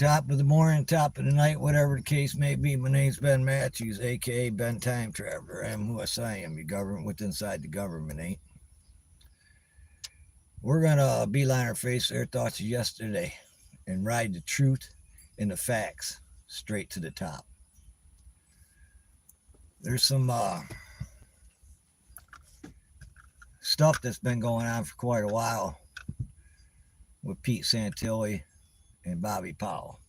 Top of the morning, top of the night, whatever the case may be. My name's Ben Matthews, aka Ben Time Traveler. I am who I am. Your government with inside the government ain't. We're gonna beeline our face their thoughts of yesterday and ride the truth and the facts straight to the top. There's some stuff that's been going on for quite a while with Pete Santilli and Bobby Powell.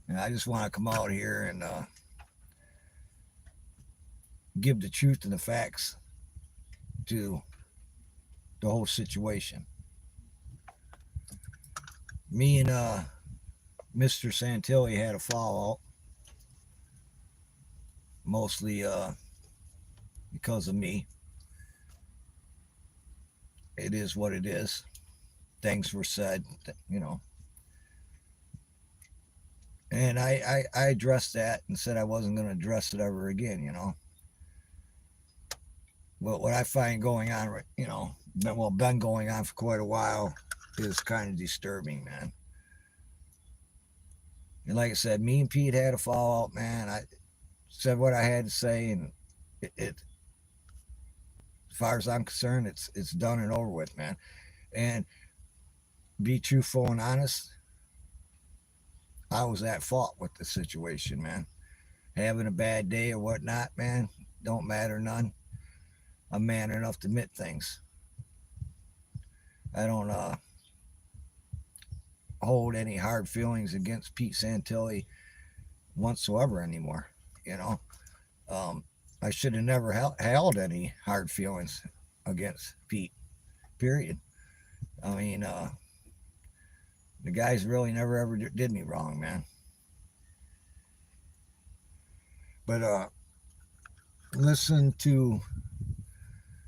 And I just want to come out here and give the truth and the facts to the whole situation. Me and Mr. Santilli had a fallout, mostly because of me. It is what it is. Things were said, you know. And I addressed that and said I wasn't going to address it ever again, you know. But what I find going on, you know, been going on for quite a while is kind of disturbing, man. And like I said, me and Pete had a fallout, man. I said what I had to say, and as far as I'm concerned, it's done and over with, man. And be truthful and honest, I was at fault with the situation, man. Having a bad day or whatnot, man, don't matter none. I'm man enough to admit things. I don't hold any hard feelings against Pete Santilli whatsoever anymore. You know, I should have never held any hard feelings against Pete. Period. I mean, the guy's really never ever did me wrong, man. But listen to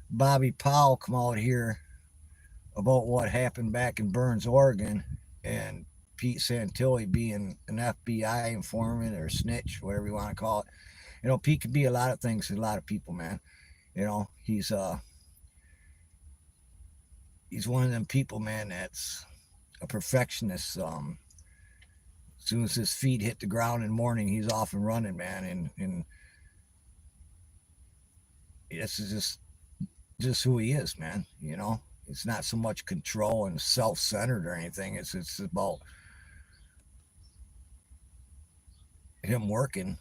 Bobby Powell come out here about what happened back in Burns, Oregon, and Pete Santilli being an FBI informant or snitch, whatever you want to call it. You know, Pete could be a lot of things to a lot of people, man. You know, he's one of them people, man, that's a perfectionist. As soon as his feet hit the ground in the morning, he's off and running, man. And this is just who he is, man. You know, it's not so much control and self-centered or anything. It's about him working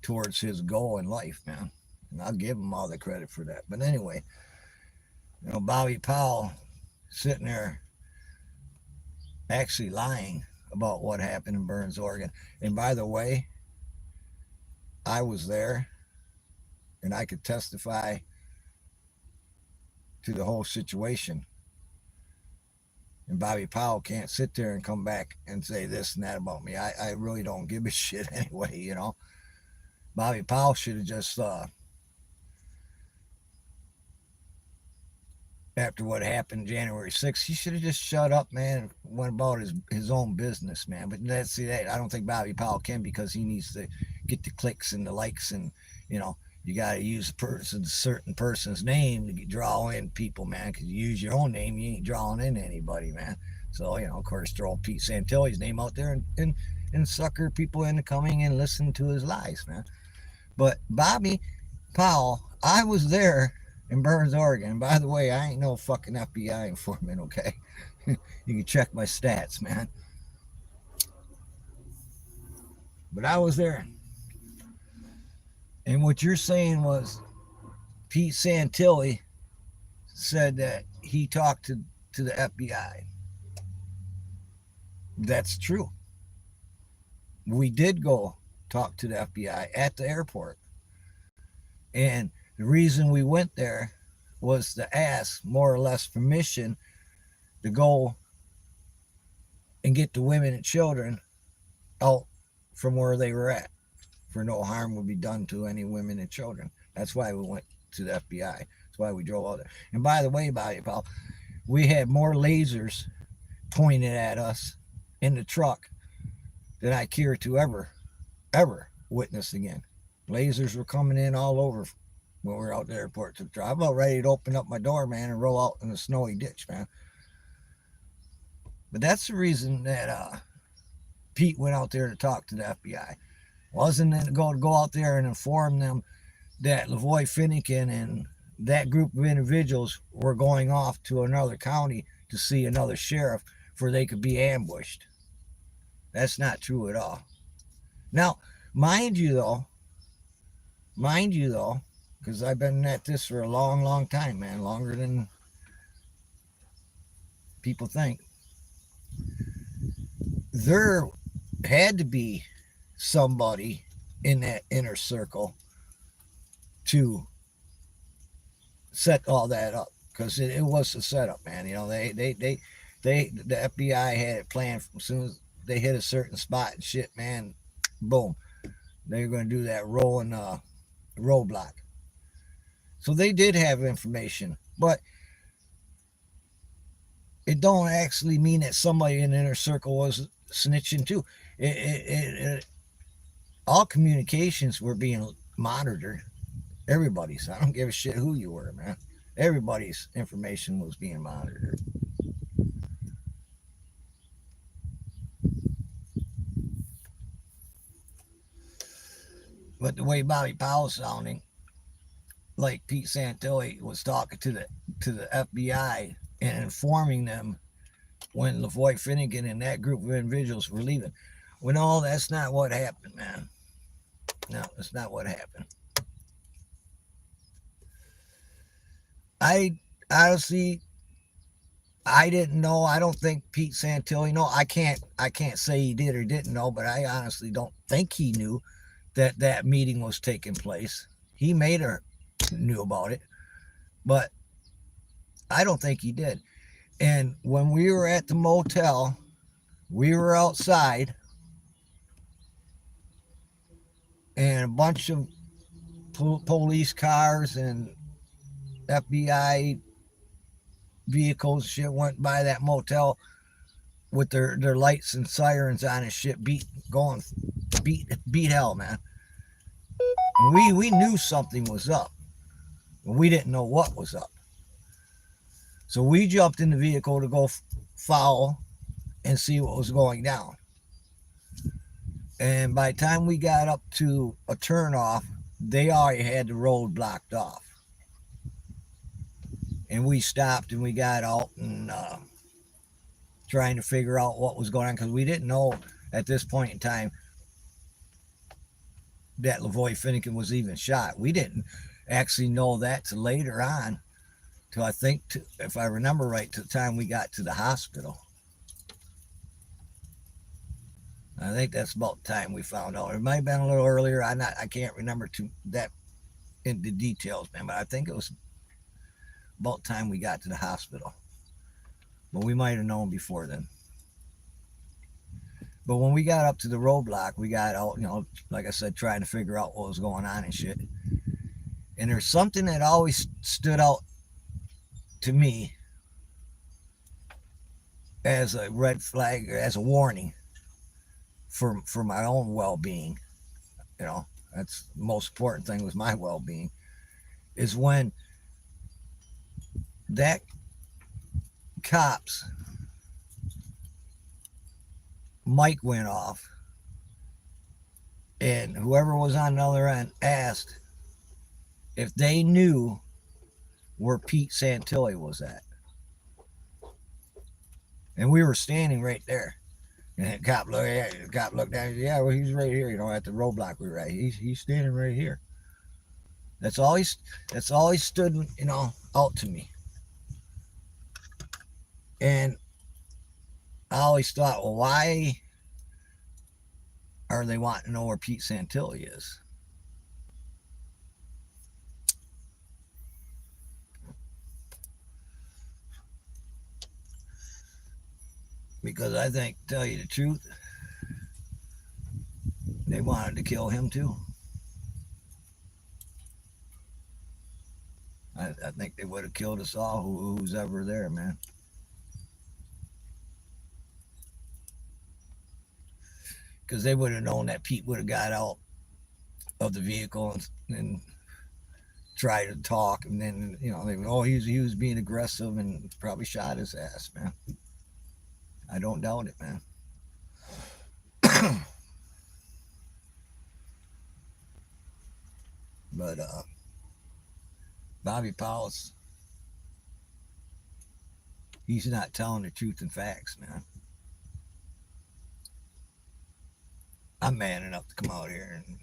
towards his goal in life, man. And I'll give him all the credit for that. But anyway, you know, Bobby Powell sitting there actually lying about what happened in Burns, Oregon. And by the way, I was there and I could testify to the whole situation. And Bobby Powell can't sit there and come back and say this and that about me. I really don't give a shit anyway, you know. Bobby Powell should have just, after what happened January 6th, he should have just shut up, man, and went about his own business, man. But see that I don't think Bobby Powell can, because he needs to get the clicks and the likes, and you know, you got to use a certain person's name to draw in people, man. Because you use your own name, you ain't drawing in anybody, man. So you know, of course, throw Pete Santilli's name out there and sucker people into coming and listening to his lies, man. But Bobby Powell, I was there in Burns, Oregon. And by the way, I ain't no fucking FBI informant, okay? You can check my stats, man. But I was there. And what you're saying was Pete Santilli said that he talked to the FBI. That's true. We did go talk to the FBI at the airport. And the reason we went there was to ask more or less permission to go and get the women and children out from where they were at, for no harm would be done to any women and children. That's why we went to the FBI. That's why we drove out there. And by the way, Bobby Powell, we had more lasers pointed at us in the truck than I care to ever witness again. Lasers were coming in all over when we were out at the airport. I'm about ready to open up my door, man, and roll out in the snowy ditch, man. But that's the reason that Pete went out there to talk to the FBI. Wasn't it going to go out there and inform them that Lavoy Finnegan and that group of individuals were going off to another county to see another sheriff for they could be ambushed. That's not true at all. Now, mind you though, because I've been at this for a long, long time, man, longer than people think. There had to be somebody in that inner circle to set all that up, because it was a setup, man. You know, the FBI had it planned from as soon as they hit a certain spot and shit, man. Boom, they were going to do that rolling roadblock. So they did have information, but it don't actually mean that somebody in the inner circle was snitching too. All communications were being monitored. Everybody's. I don't give a shit who you were, man. Everybody's information was being monitored. But the way Bobby Powell sounding, like Pete Santilli was talking to the FBI and informing them when Lavoy Finnegan and that group of individuals were leaving. Well, no, that's not what happened, man. No, that's not what happened. I honestly, I didn't know. I don't think Pete Santilli. No, I can't say he did or didn't know, but I honestly don't think he knew that that meeting was taking place. He made her knew about it, but I don't think he did. And when we were at the motel, we were outside, and a bunch of police cars and FBI vehicles shit went by that motel with their lights and sirens on and shit, beat hell, man. And we knew something was up, and we didn't know what was up. So we jumped in the vehicle to go follow and see what was going down. And by the time we got up to a turnoff, they already had the road blocked off. And we stopped and we got out and trying to figure out what was going on, because we didn't know at this point in time that Lavoy Finnegan was even shot. We didn't actually know that till later on, till I think, if I remember right, to the time we got to the hospital. I think that's about the time we found out. It might have been a little earlier. I can't remember that in the details, man, but I think it was about the time we got to the hospital. But we might have known before then. But when we got up to the roadblock, we got out, you know, like I said, trying to figure out what was going on and shit. And there's something that always stood out to me as a red flag, or as a warning for my own well-being. You know, that's the most important thing, was my well-being, is when that cop's mic went off and whoever was on the other end asked if they knew where Pete Santilli was at. And we were standing right there. And the cop looked down and said, yeah, well, he's right here, you know, at the roadblock we were at. He's standing right here. That's all he stood, you know, out to me. And I always thought, well, why are they wanting to know where Pete Santilli is? Because I think, to tell you the truth, they wanted to kill him too. I think they would have killed us all, who's ever there, man. Because they would have known that Pete would have got out of the vehicle and tried to talk, and then, you know, they would, oh, he was being aggressive, and probably shot his ass, man. I don't doubt it, man. But Bobby Powell's, he's not telling the truth and facts, man. I'm man enough to come out here and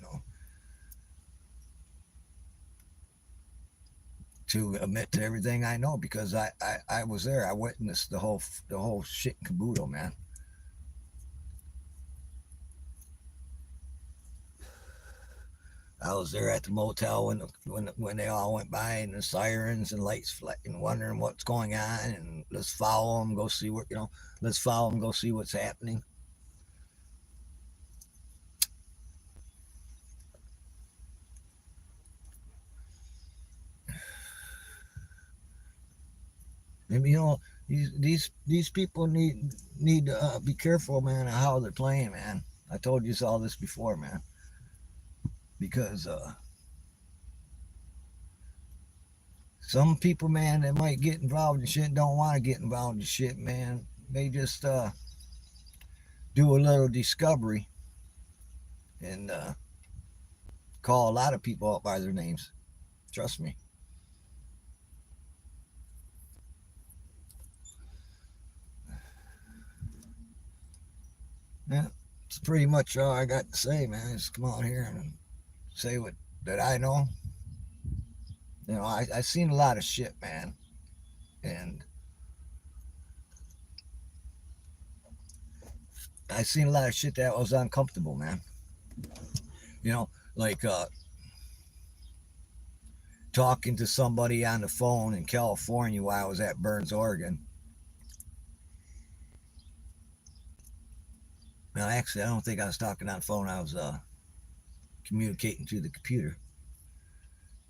to admit to everything I know because I was there. I witnessed the whole shit caboodle, man. I was there at the motel when they all went by and the sirens and lights flashing, wondering what's going on, and let's follow them, go see what let's follow them, go see what's happening. And these people need to be careful, man, of how they're playing, man. I told you all this before, man, because some people, man, that might get involved in shit don't want to get involved in shit, man. They just do a little discovery and call a lot of people out by their names. Trust me. Yeah, it's pretty much all I got to say, man. Just come out here and say what that I know. I seen a lot of shit, man, and I seen a lot of shit that was uncomfortable, man. Like talking to somebody on the phone in California while I was at Burns, Oregon. Now, actually, I don't think I was talking on the phone. I was communicating to the computer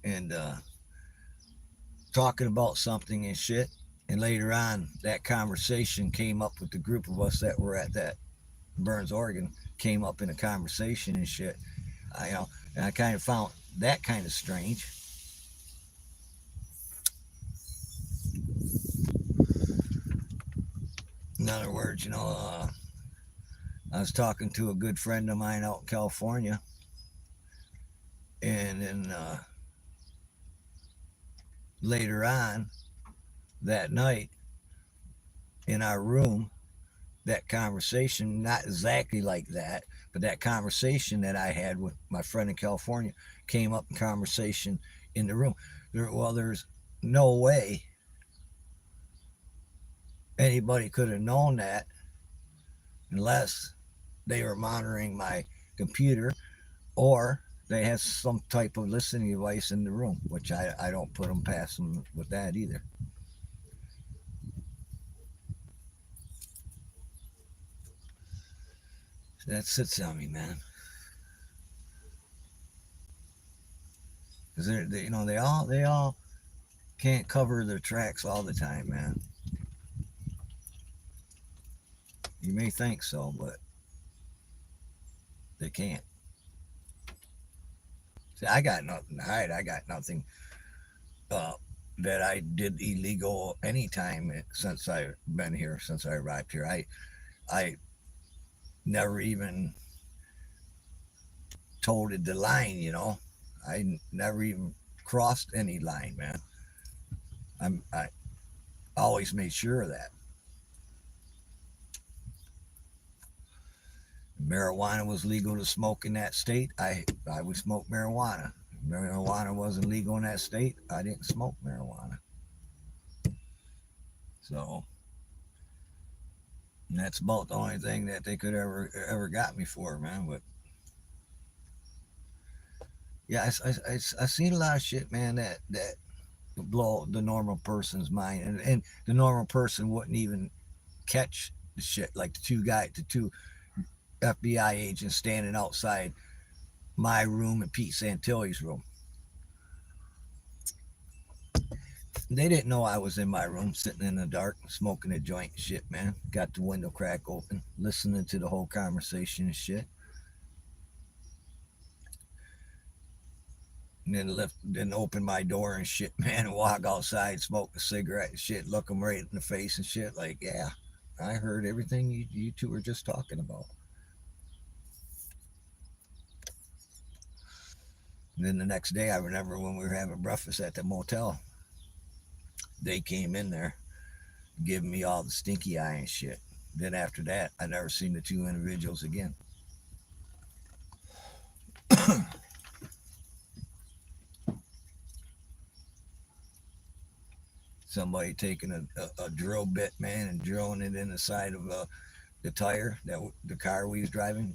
and talking about something and shit. And later on, that conversation came up with the group of us that were at that Burns, Oregon, came up in a conversation and shit. And I kind of found that kind of strange. In other words, I was talking to a good friend of mine out in California, and then later on that night in our room, that conversation, not exactly like that, but that conversation that I had with my friend in California came up in conversation in the room. There's no way anybody could have known that unless they were monitoring my computer or they had some type of listening device in the room, which I don't put them past them with that either. That sits on me, man. Because they all can't cover their tracks all the time, man. You may think so, but they can't. See, I got nothing to hide. I got nothing uh, that I did illegal anytime since I've been here, since I arrived here. I never even toted the line. I never even crossed any line, man. I always made sure of that. Marijuana was legal to smoke in that state. I would smoke marijuana. If marijuana wasn't legal in that state, I didn't smoke marijuana. So that's about the only thing that they could ever got me for, man. But yeah, I seen a lot of shit, man. That blow the normal person's mind, and the normal person wouldn't even catch the shit. Like the two FBI agents standing outside my room and Pete Santilli's room. They didn't know I was in my room, sitting in the dark, smoking a joint and shit, man. Got the window crack open, listening to the whole conversation and shit. And then open my door and shit, man, and walk outside, smoke a cigarette and shit, look them right in the face and shit, like, yeah, I heard everything you two were just talking about. And then the next day, I remember when we were having breakfast at the motel, they came in there giving me all the stinky eye and shit. Then after that, I never seen the two individuals again. Somebody taking a drill bit, man, and drilling it in the side of the tire that the car we was driving,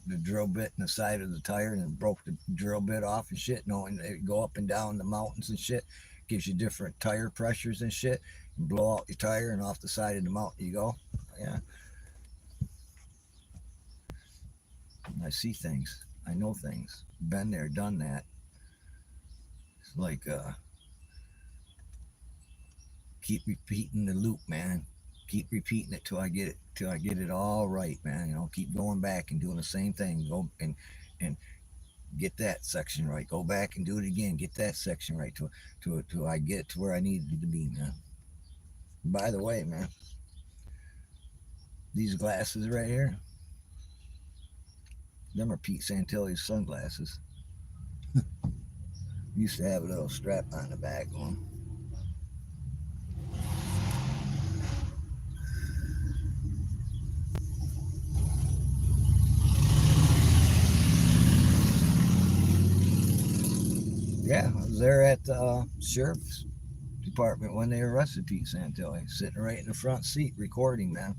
the drill bit in the side of the tire and broke the drill bit off and shit. Knowing it go up and down the mountains and shit, gives you different tire pressures and shit. You blow out your tire and off the side of the mountain you go. Yeah, I see things. I know things. Been there, done that. It's like keep repeating the loop, man. Keep repeating it till I get it all right, man. You know, keep going back and doing the same thing. Go and get that section right. Go back and do it again. Get that section right till I get to where I needed to be, man. By the way, man, these glasses right here, them are Pete Santilli's sunglasses. Used to have a little strap on the back of them. Yeah, I was there at the sheriff's department when they arrested Pete Santilli, sitting right in the front seat recording, man.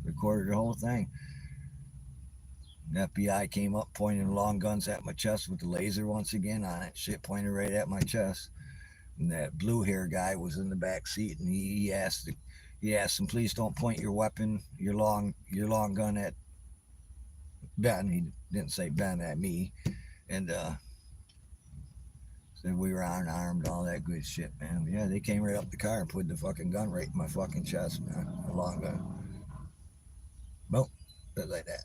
Recorded the whole thing. The FBI came up pointing long guns at my chest with the laser once again on it. Shit pointed right at my chest. And that blue hair guy was in the back seat, and he asked him, please don't point your weapon, your long gun at Ben. He didn't say Ben, at me. And said we were unarmed, all that good shit, man. But yeah, they came right up the car and put the fucking gun right in my fucking chest, man. A long gun. Boom. Just like that.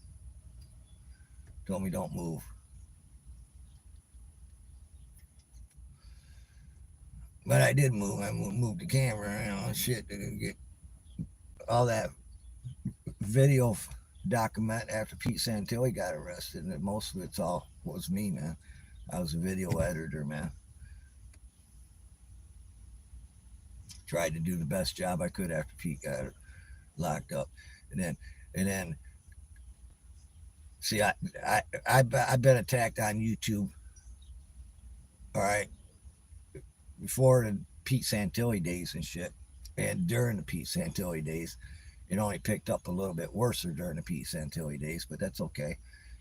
Told me don't move. But I did move. I moved the camera, you know, shit to get all that video document after Pete Santilli got arrested. And most of it's all was me, man. I was a video editor, man. Tried to do the best job I could after Pete got locked up. And then see, I've been attacked on YouTube, all right, before the Pete Santilli days and shit. And during the Pete Santilli days, it only picked up a little bit worse during the Pete Santilli days, but that's okay.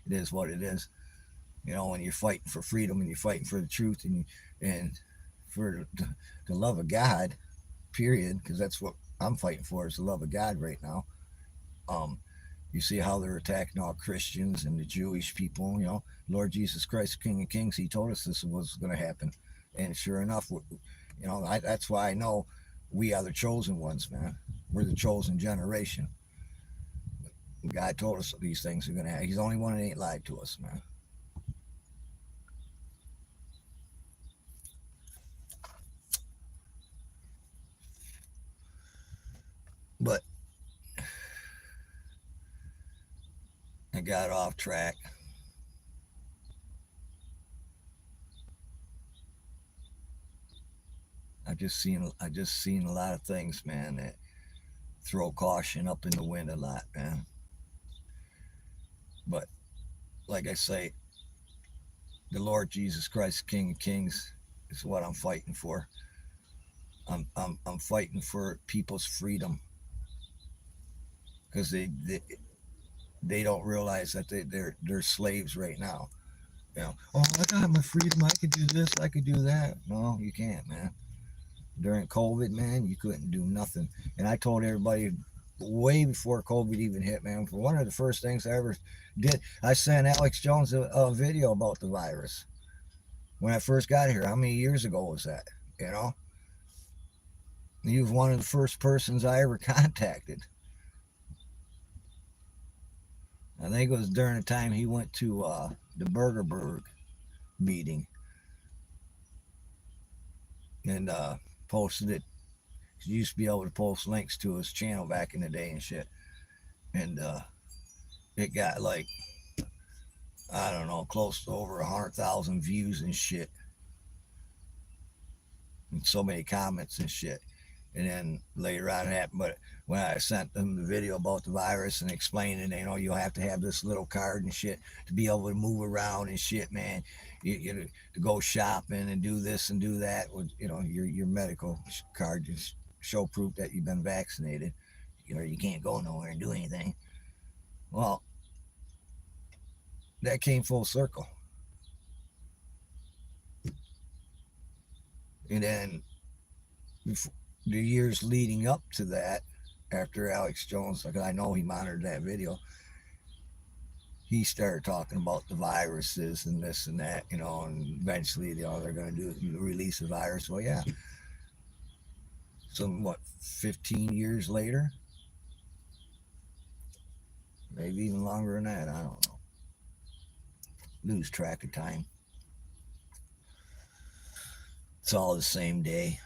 It is what it is. You know, when you're fighting for freedom and you're fighting for the truth and for the love of God, period, because that's what I'm fighting for is the love of God right now. Um, you see how they're attacking all Christians and the Jewish people. You know, Lord Jesus Christ, King of Kings, He told us this was going to happen, and sure enough, you know, that's why I know we are the chosen ones, man. We're the chosen generation. God told us these things are going to happen. He's the only one that ain't lied to us, man. But I got off track. I just seen a lot of things, man, that throw caution up in the wind a lot, man. But like I say, the Lord Jesus Christ, King of Kings, is what I'm fighting for. I'm fighting for people's freedom because they don't realize that they're slaves right now. You know, oh, I got my freedom. I could do this. I could do that. No, you can't, man. During COVID, man, you couldn't do nothing. And I told everybody way before COVID even hit, man. For one of the first things I ever did, I sent Alex Jones a video about the virus when I first got here. How many years ago was that? You know, he was one of the first persons I ever contacted. I think it was during the time he went to the Burgerberg meeting and posted it You used to be able to post links to his channel back in the day and shit. And it got like, I don't know, close to over 100,000 views and shit. And so many comments and shit. And then later on it happened, but when I sent them the video about the virus and explaining, you'll have to have this little card and shit to be able to move around and shit, man. To go shopping and do this and do that with, your medical card, just show proof that you've been vaccinated. You can't go nowhere and do anything. Well, that came full circle. And then the years leading up to that, after Alex Jones, because I know he monitored that video, he started talking about the viruses and this and that, and eventually, they're going to release the virus. Well, yeah. Some, 15 years later? Maybe even longer than that. I don't know. Lose track of time. It's all the same day.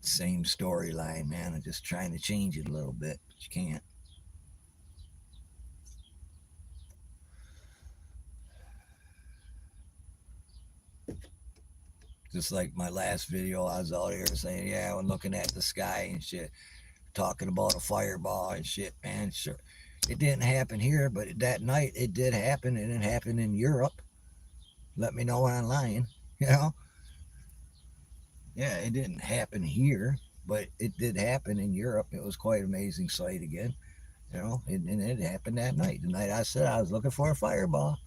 Same storyline, man. I'm just trying to change it a little bit, but you can't. Just like my last video, I was out here saying, yeah, I'm looking at the sky and shit, talking about a fireball and shit, man. Sure, it didn't happen here, but that night it did happen, and it happened in Europe. Let me know when I'm lying, Yeah, it didn't happen here, but it did happen in Europe. It was quite an amazing sight again, and it happened that night. The night I said I was looking for a fireball.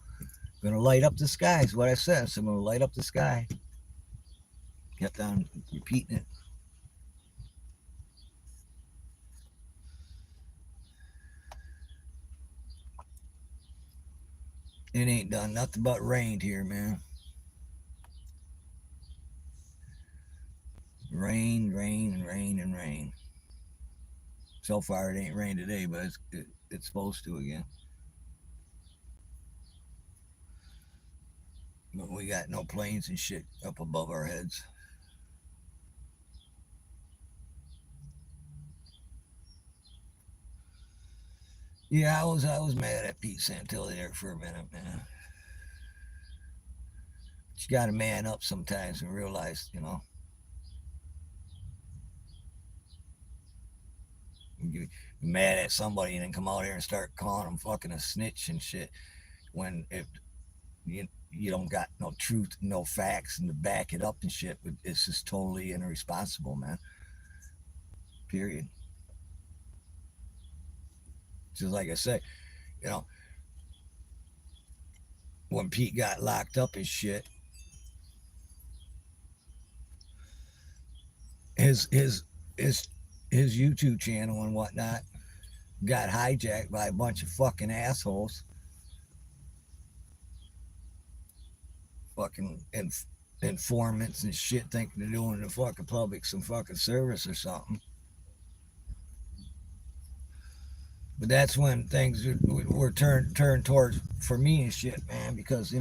Gonna light up the sky is what I said. So I'm gonna light up the sky. Kept on repeating it. It ain't done nothing but rained here, man. Rain, rain, and rain, and rain. So far, it ain't rained today, but it's supposed to again. But we got no planes and shit up above our heads. Yeah, I was mad at Pete Santilli there for a minute, man. But you got to man up sometimes and realize, you get mad at somebody and then come out here and start calling them fucking a snitch and shit. When if you don't got no truth, no facts, and to back it up and shit, but it's just totally irresponsible, man. Period. Just like I say, you know, when Pete got locked up and shit, his his his his YouTube channel and whatnot got hijacked by a bunch of fucking assholes, fucking informants and shit, thinking they're doing the fucking public some fucking service or something. But that's when things were turned towards for me and shit, man, because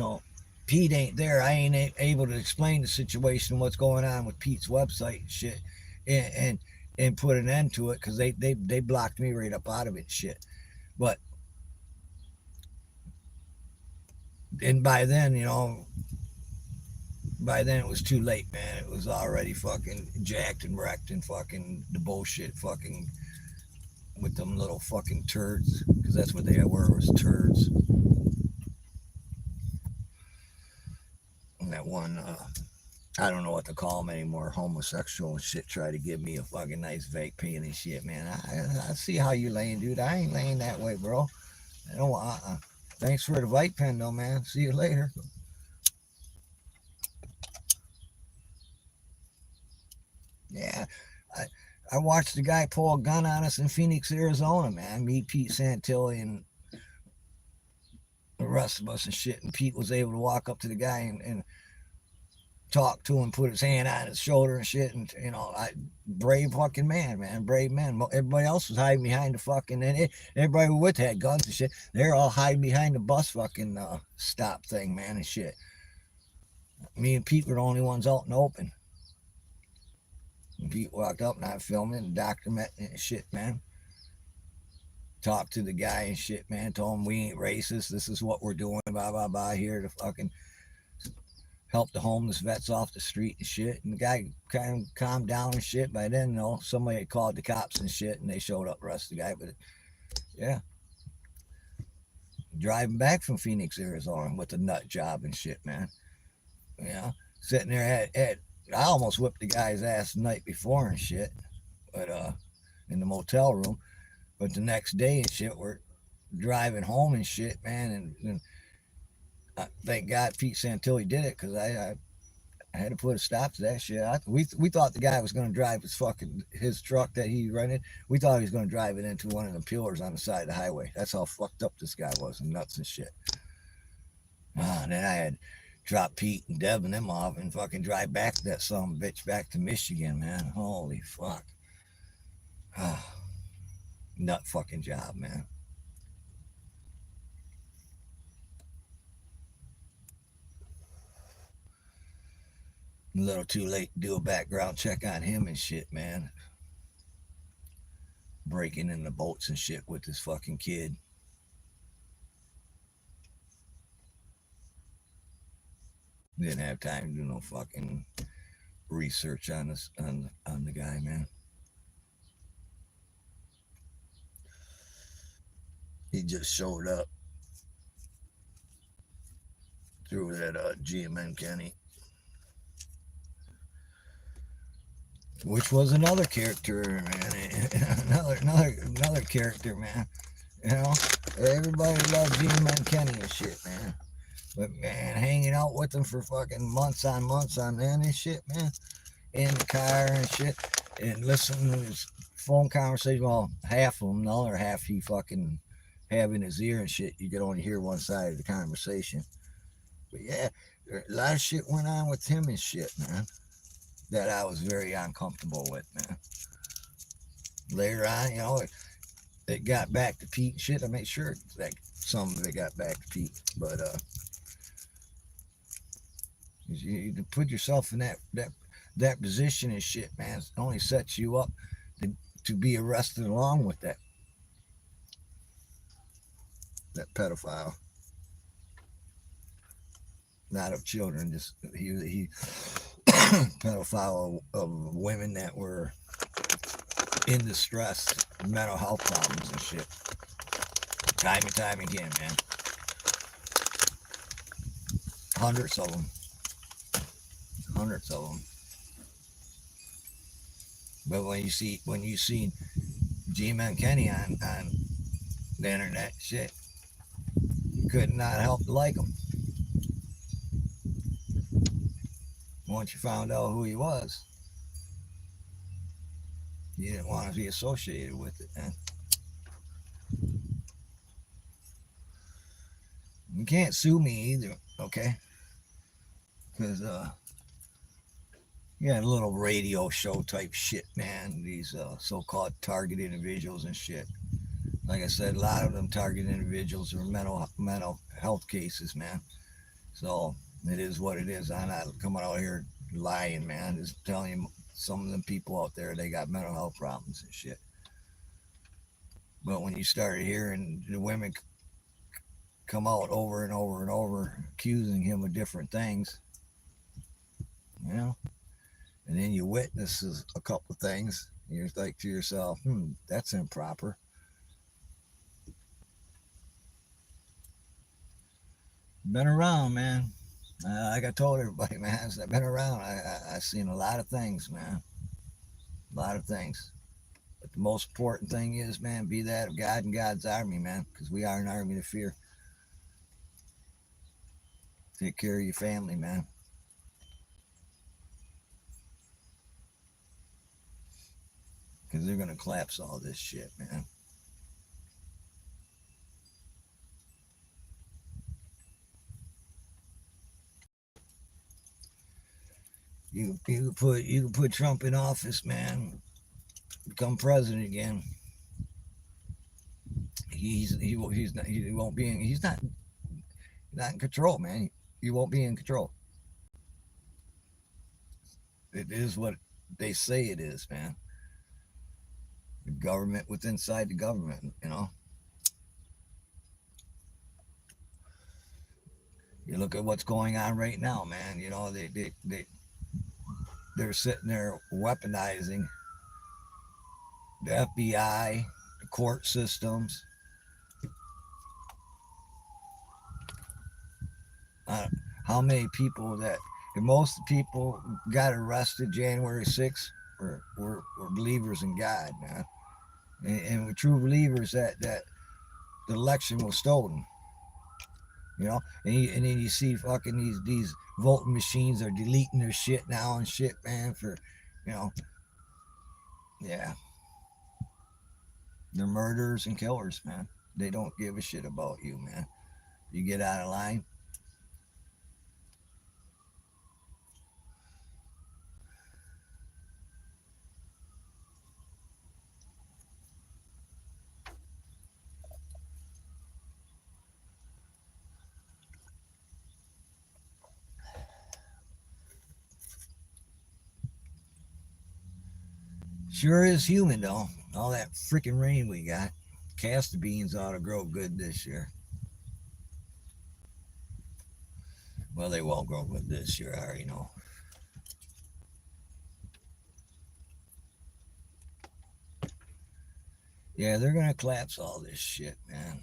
Pete ain't there. I ain't able to explain the situation, what's going on with Pete's website and shit, and and put an end to it because they blocked me right up out of it and shit. But and by then it was too late, man. It was already fucking jacked and wrecked and fucking the bullshit fucking with them little fucking turds, because that's what they were, was turds. And that one, I don't know what to call them anymore, homosexual and shit, try to give me a fucking nice vape pen and shit, man. I see how you laying, dude. I ain't laying that way, bro. I don't Thanks for the vape pen, though, man. See you later. Yeah, I watched the guy pull a gun on us in Phoenix, Arizona, man. Me, Pete Santilli, and the rest of us and shit. And Pete was able to walk up to the guy and talk to him, put his hand on his shoulder and shit. And, brave fucking man, brave man. Everybody else was hiding behind the fucking, and everybody who with had guns and shit, they're all hiding behind the bus fucking stop thing, man, and shit. Me and Pete were the only ones out in the open. And Pete walked up and I filmed it and documented it and shit, man. Talked to the guy and shit, man. Told him we ain't racist. This is what we're doing, blah, blah, blah, here to fucking help the homeless vets off the street and shit. And the guy kind of calmed down and shit. By then, somebody had called the cops and shit and they showed up, arrested the guy. But yeah, driving back from Phoenix, Arizona with a nut job and shit, man. You know, sitting there I almost whipped the guy's ass the night before and shit, but in the motel room. But the next day and shit, we're driving home and shit, man. And thank God Pete Santilli did it because I had to put a stop to that shit. We thought the guy was going to drive his truck that he rented. We thought he was going to drive it into one of the pillars on the side of the highway. That's how fucked up this guy was and nuts and shit. And then I had drop Pete and Deb and them off and fucking drive back that son of a bitch back to Michigan, man. Holy fuck. Nut fucking job, man. A little too late to do a background check on him and shit, man. Breaking in the boats and shit with this fucking kid. Didn't have time to do no fucking research on this on the guy, man. He just showed up through that GMN Kenny, which was another character, man. another character, man. You know, everybody loved GMN Kenny and shit, man. But man, hanging out with him for fucking months on end and shit, man. In the car and shit, and listening to his phone conversation. Well, half of them, the other half he fucking have in his ear and shit. You could only hear one side of the conversation. But yeah, a lot of shit went on with him and shit, man, that I was very uncomfortable with, man. Later on, it got back to Pete and shit. I made sure that some of it got back to Pete, but you put yourself in that position and shit, man. It only sets you up to be arrested along with that pedophile. Not of children, just he pedophile of women that were in distress, mental health problems and shit. Time and time again, man. Hundreds of them. But when you see G-Man Kenny on the internet, shit, you could not help to like him. Once you found out who he was, you didn't want to be associated with it, man. You can't sue me either, okay? Because you had a little radio show type shit, man. These so-called target individuals and shit. Like I said, a lot of them target individuals are mental health cases, man. So it is what it is. I'm not coming out here lying, man. Just telling you, some of them people out there, they got mental health problems and shit. But when you started hearing the women come out over and over and over accusing him of different things, and then you witness a couple of things, you're like to yourself, that's improper. Been around, man. Like I told everybody, man, I've been around. I've seen a lot of things, man. A lot of things. But the most important thing is, man, be that of God and God's army, man, because we are an army to fear. Take care of your family, man. Because they're going to collapse all this shit, man. You can put Trump in office, man. Become president again. He's not in control, man. He won't be in control. It is what they say it is, man. The government within inside the government, you know. You look at what's going on right now, man. You know, they're sitting there weaponizing the FBI, the court systems. Uh, how many people that most people got arrested January 6th were believers in God, man, and were true believers that the election was stolen. You know, and then you see fucking these voting machines are deleting their shit now and shit, man. For you know, yeah, they're murderers and killers, man. They don't give a shit about you, man. You get out of line. Sure is human though. All that freaking rain we got. Castor beans ought to grow good this year. Well, they won't grow good this year. I already know. Yeah, they're gonna collapse all this shit, man.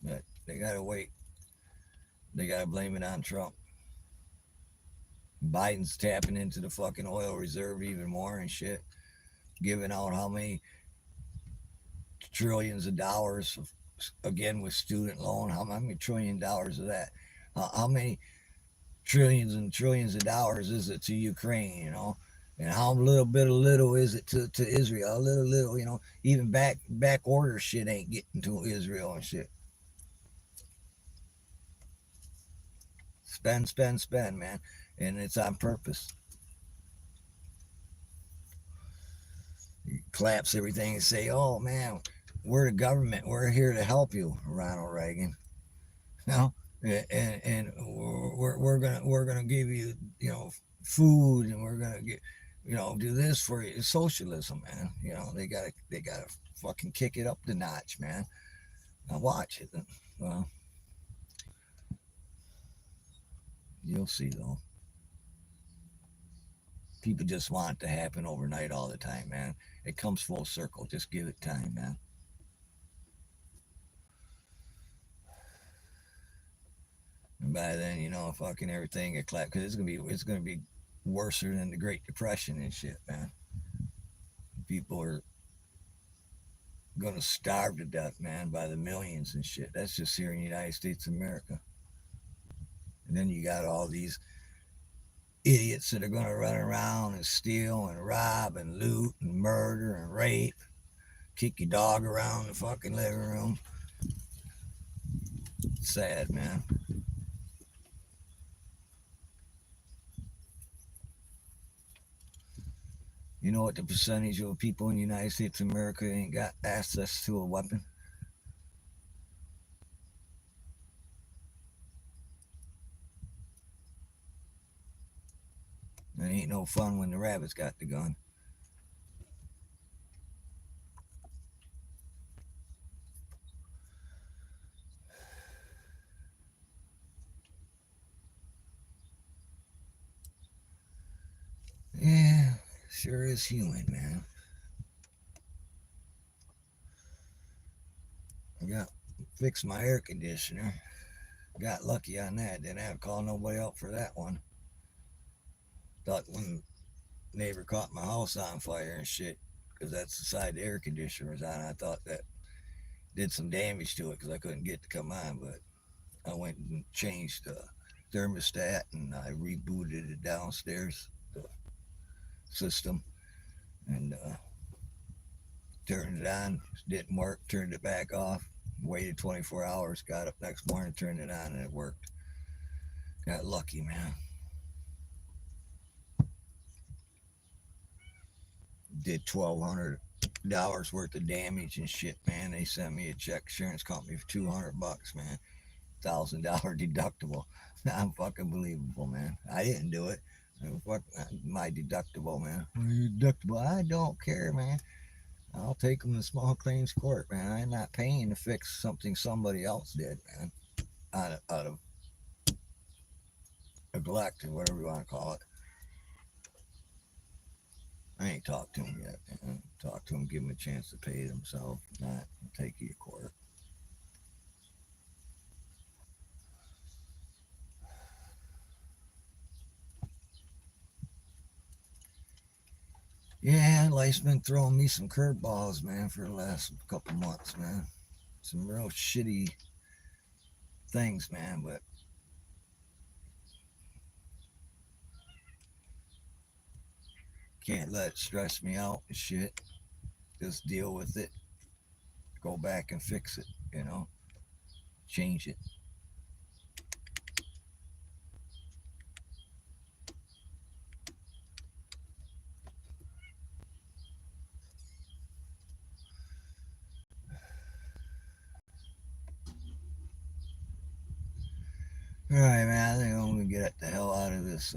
But they gotta wait. They gotta blame it on Trump. Biden's tapping into the fucking oil reserve even more and shit, giving out how many trillions of dollars again with student loan. How many $1 trillion of that? How many trillions and trillions of dollars is it to Ukraine? You know, and how little bit of little is it to Israel? A little, you know. Even back order shit ain't getting to Israel and shit. Spend, spend, spend, man, and it's on purpose. You collapse everything and say, "Oh man, we're the government. We're here to help you, Ronald Reagan." You know, and we're gonna give you, you know, food, and we're gonna get, you know, do this for you. It's socialism, man. You know, they gotta fucking kick it up the notch, man. Now watch it. Well, you'll see though. People just want it to happen overnight all the time, man. It comes full circle. Just give it time, man. And by then, you know, fucking everything get clapped because it's gonna be worse than the Great Depression and shit, man. People are gonna starve to death, man, by the millions and shit. That's just here in the United States of America. And then you got all these idiots that are gonna run around and steal and rob and loot and murder and rape, kick your dog around the fucking living room. Sad, man. You know what the percentage of people in the United States of America ain't got access to a weapon? It ain't no fun when the rabbits got the gun. Yeah, sure is human, man. I got fixed my air conditioner. Got lucky on that. Didn't have to call nobody out for that one. Thought when neighbor caught my house on fire and shit, because that's the side the air conditioner was on. I thought that did some damage to it because I couldn't get to come on, but I went and changed the thermostat and I rebooted it downstairs, the system, and turned it on. Didn't work. Turned it back off. Waited 24 hours. Got up next morning, turned it on, and it worked. Got lucky, man. Did $1,200 worth of damage and shit, man. They sent me a check, insurance company, for $200, man. $1,000 deductible. I'm fucking believable, man. I didn't do it. Fuck my deductible, man. Deductible. I don't care, man. I'll take them to small claims court, man. I'm not paying to fix something somebody else did, man. Out of neglect or whatever you want to call it. I ain't talked to him yet, man. Talk to him, give him a chance to pay it himself. If not, I'll take you to court. Yeah, life's been throwing me some curveballs, man, for the last couple months, man. Some real shitty things, man, but can't let it stress me out and shit. Just deal with it. Go back and fix it, you know, change it. All right, man. I think I'm gonna get the hell out of this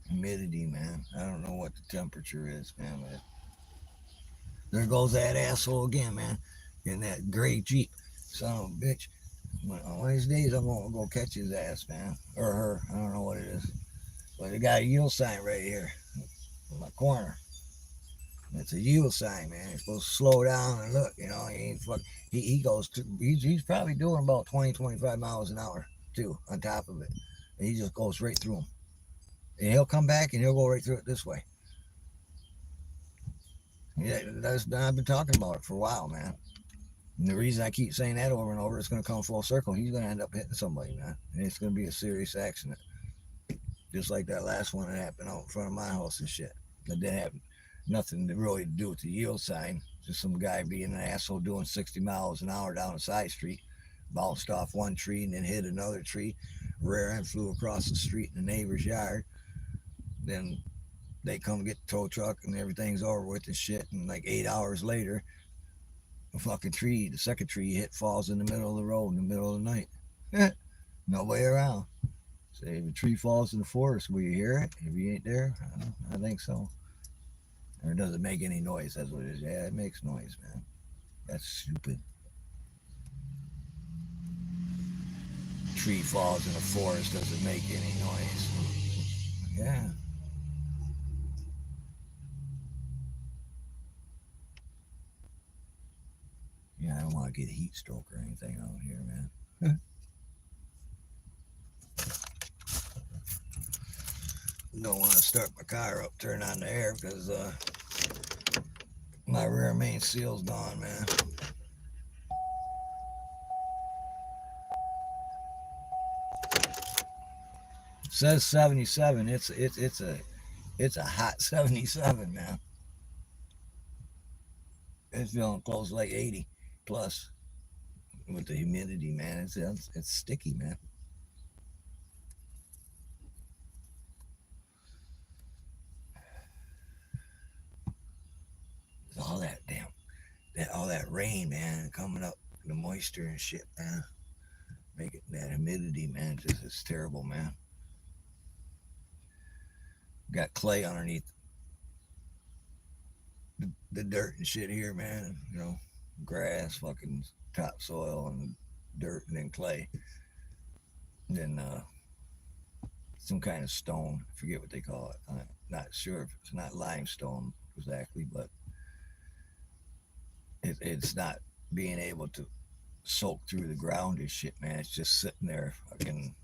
humidity, man. I don't know what the temperature is, man. But there goes that asshole again, man. In that gray Jeep, son of a bitch. One of these days, I'm gonna go catch his ass, man, or her. I don't know what it is, but they got a yield sign right here in my corner. It's a yield sign, man. You're supposed to slow down and look. You know, he ain't fuck. He goes. He's probably doing about 20, 25 miles an hour too. On top of it, and he just goes right through him. And he'll come back and he'll go right through it this way. Yeah, I've been talking about it for a while, man. And the reason I keep saying that over and over, it's going to come full circle. He's going to end up hitting somebody, man, and it's going to be a serious accident, just like that last one that happened out in front of my house and shit. That didn't have nothing to really do with the yield sign. Just some guy being an asshole doing 60 miles an hour down a side street, bounced off one tree and then hit another tree, rear end flew across the street in the neighbor's yard. Then they come get the tow truck and everything's over with and shit. And like 8 hours later, the fucking tree, the second tree hit, falls in the middle of the road in the middle of the night. Nobody around. Say if a tree falls in the forest, will you hear it? If you ain't there, I think so. Or does it make any noise? That's what it is. Yeah, it makes noise, man. That's stupid. Tree falls in a forest, doesn't make any noise. Yeah. Yeah, I don't want to get a heat stroke or anything out here, man. Don't want to start my car up, turn on the air because my rear main seal's gone, man. It says 77. It's a hot 77, man. It's feeling close like 80 plus with the humidity, man. It's sticky, man. It's all that damn all that rain, man, coming up, the moisture and shit, man. Making that humidity, man, just it's terrible, man. Got clay underneath the dirt and shit here, man. You know, grass, fucking topsoil and dirt and then clay. And then some kind of stone. I forget what they call it. I'm not sure if it's not limestone exactly, but it's not being able to soak through the ground and shit, man. It's just sitting there fucking.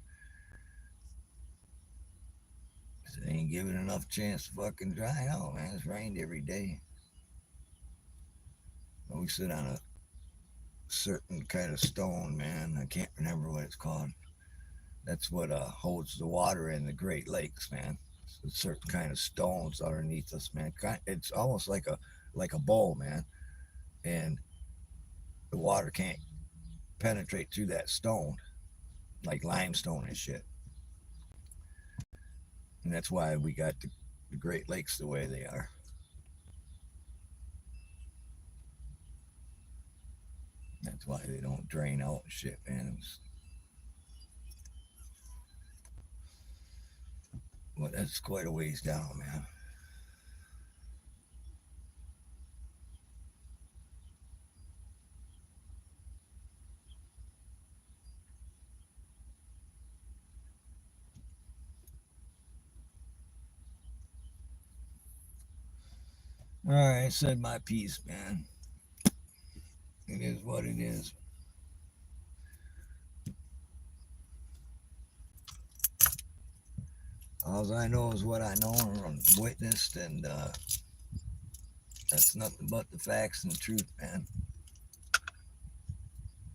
It ain't giving enough chance to fucking dry out, man. It's rained every day. We sit on a certain kind of stone, man. I can't remember what it's called. That's what holds the water in the Great Lakes, man. It's a certain kind of stones underneath us, man. It's almost like a bowl, man, and the water can't penetrate through that stone like limestone and shit. And that's why we got the Great Lakes the way they are. That's why they don't drain out and shit, man. But that's quite a ways down, man. All right, I said my piece, man. It is what it is. All I know is what I know and witnessed, and that's nothing but the facts and the truth, man.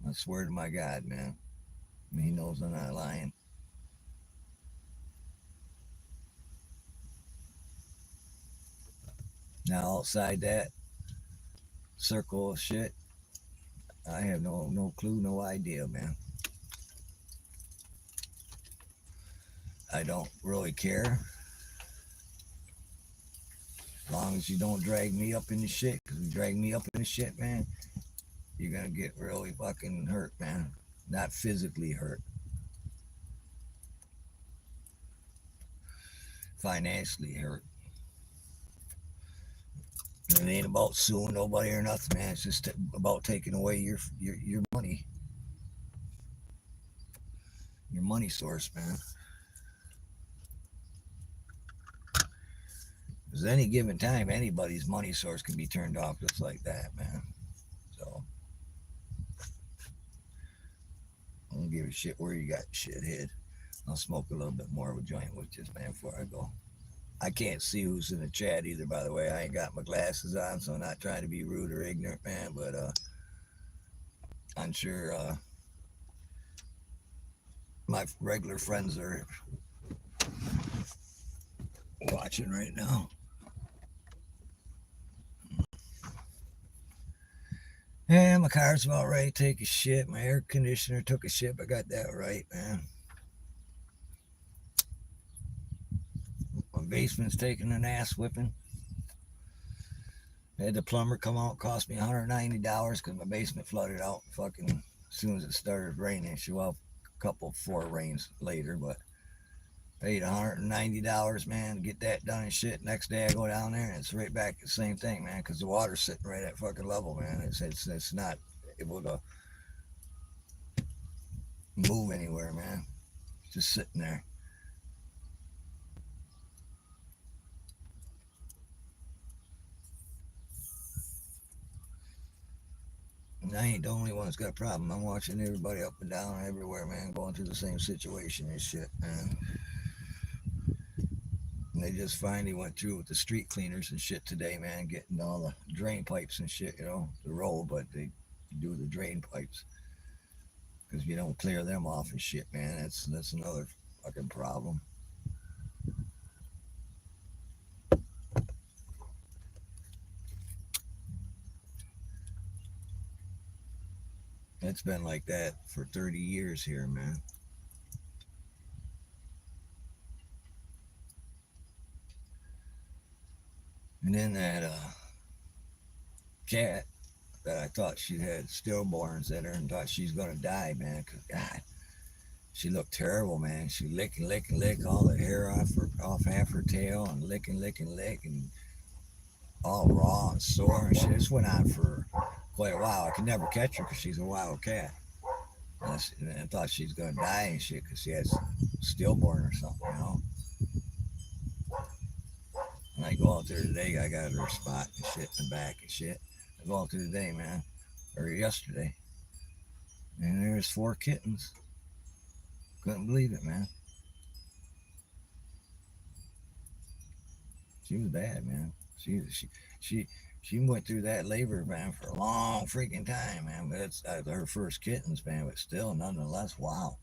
I swear to my God, man. He knows I'm not lying. Now, outside that circle of shit, I have no clue, no idea, man. I don't really care. As long as you don't drag me up in the shit, because you drag me up in the shit, man, you're gonna get really fucking hurt, man. Not physically hurt, financially hurt. It ain't about suing nobody or nothing, man. It's just about taking away your money, your money source, man. Because any given time, anybody's money source can be turned off just like that, man. So I don't give a shit where you got shit hid. I'll smoke a little bit more of a joint with this, man, before I go. I can't see who's in the chat either, by the way. I ain't got my glasses on, so I'm not trying to be rude or ignorant, man. But I'm sure my regular friends are watching right now. Yeah, my car's about ready to take a shit. My air conditioner took a shit. I got that right, man. My basement's taking an ass whipping. I had the plumber come out, cost me $190 because my basement flooded out fucking as soon as it started raining. Well, a couple, 4 rains later, but paid $190, man, to get that done and shit. Next day I go down there and it's right back the same thing, man, because the water's sitting right at fucking level, man. It's not able to move anywhere, man. It's just sitting there. And I ain't the only one that's got a problem. I'm watching everybody up and down everywhere, man, going through the same situation and shit, man. And they just finally went through with the street cleaners and shit today, man, getting all the drain pipes and shit, the roll, but they do the drain pipes because you don't clear them off and shit, man. That's another fucking problem. It's been like that for 30 years here, man. And then that cat that I thought she had stillborns in her and thought she's gonna die, man. Cause God, she looked terrible, man. She lick and lick and lick all the hair off half her tail and lick and lick and lick and all raw and sore and shit. This went on for quite a while. I could never catch her because she's a wild cat. And I thought she was gonna die and shit because she has stillborn or something. And I go out there today. I got her spot and shit in the back and shit. I go out there today, man, or yesterday, and there's 4 kittens. Couldn't believe it, man. She was bad, man. She she went through that labor, man, for a long freaking time, man. But it's her first kittens, man. But still, nonetheless, wow.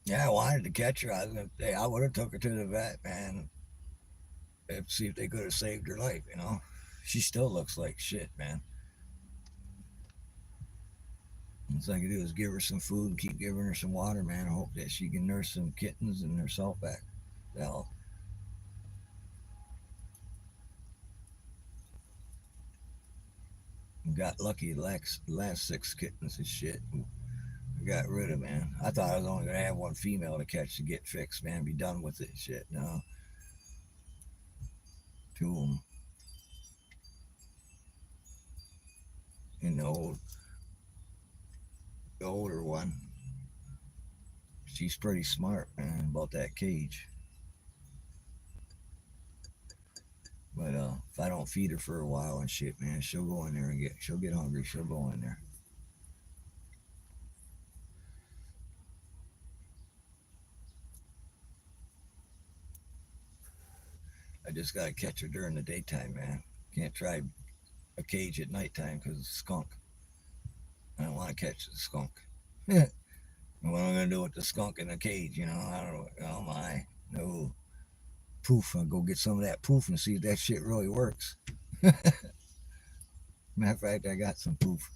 Yeah, I wanted to catch her. I was gonna say I would have took her to the vet, man, and see if they could have saved her life. She still looks like shit, man. All I can do is give her some food and keep giving her some water, man. I hope that she can nurse some kittens and herself back. Hell, got lucky the last 6 kittens and shit. got rid of, man. I thought I was only gonna have one female to catch to get fixed, man. Be done with it, shit. No, two of them in the older one. She's pretty smart, man, about that cage. But if I don't feed her for a while and shit, man, she'll go in there and she'll get hungry. She'll go in there. I just gotta catch her during the daytime, man. Can't try a cage at nighttime because it's skunk. I don't want to catch the skunk. What am I gonna do with the skunk in the cage? I don't know. Oh my, no. Poof. I'll go get some of that poof and see if that shit really works. Matter of fact, I got some poof.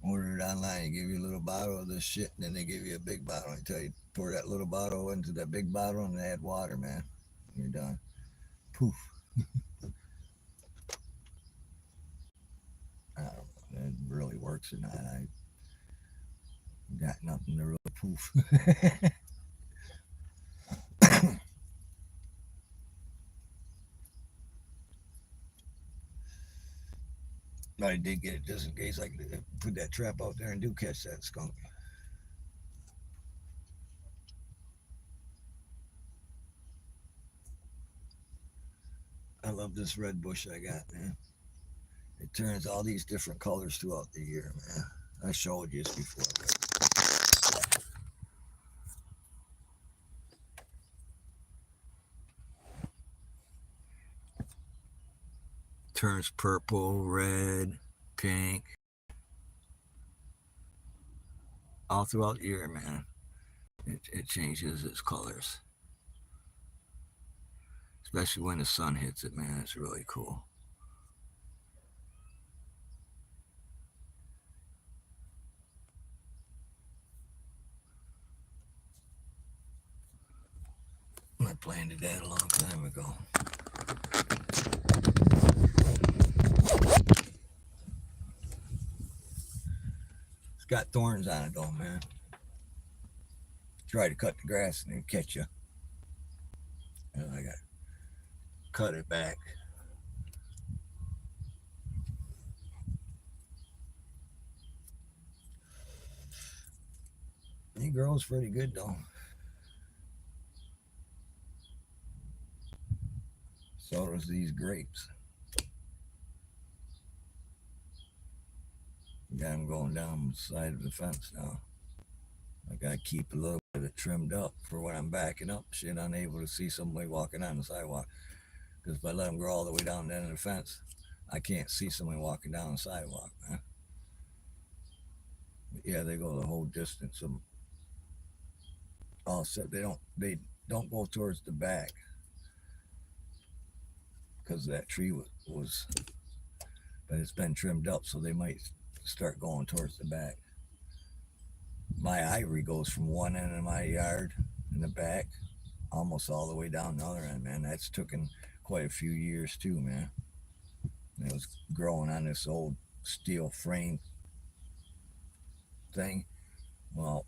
Order it online. They give you a little bottle of this shit, and then they give you a big bottle. I tell you, pour that little bottle into that big bottle and add water, man. You're done. Poof. I don't know if it really works or not. I got nothing to really poof. But I did get it just in case I could put that trap out there and do catch that skunk. I love this red bush I got, man. It turns all these different colors throughout the year, man. I showed you this before. Turns purple, red, pink, all throughout the year, man. It changes its colors, especially when the sun hits it, man. It's really cool. I planted that a long time ago. It's got thorns on it, though, man. Try to cut the grass and then catch you. I got to cut it back. It grows pretty good, though. So does these grapes. Got them going down the side of the fence now. I gotta keep a little bit of it trimmed up for when I'm backing up. Shit, unable to see somebody walking on the sidewalk. Because if I let them grow all the way down the end of the fence, I can't see somebody walking down the sidewalk, man. But yeah, they go the whole distance. Also, they don't go towards the back because that tree was, but it's been trimmed up, so they might start going towards the back. My ivory goes from one end of my yard in the back almost all the way down the other end, man. That's taken quite a few years too, man. It was growing on this old steel frame thing. Well,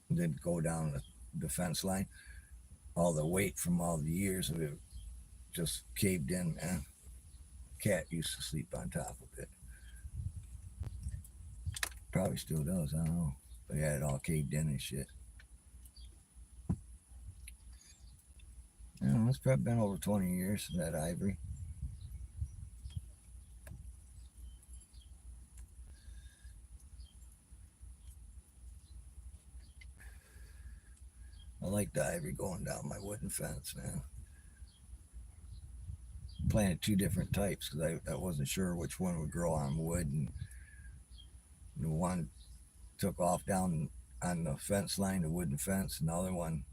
it didn't go down the fence line. All the weight from all the years of it just caved in, man. Cat used to sleep on top of it. Probably still does, I don't know. But yeah, it all caved in and shit. It's probably been over 20 years, that ivory. I like the ivory going down my wooden fence, man. Planted two different types because I wasn't sure which one would grow on wood, and the one took off down on the fence line, the wooden fence, and the other one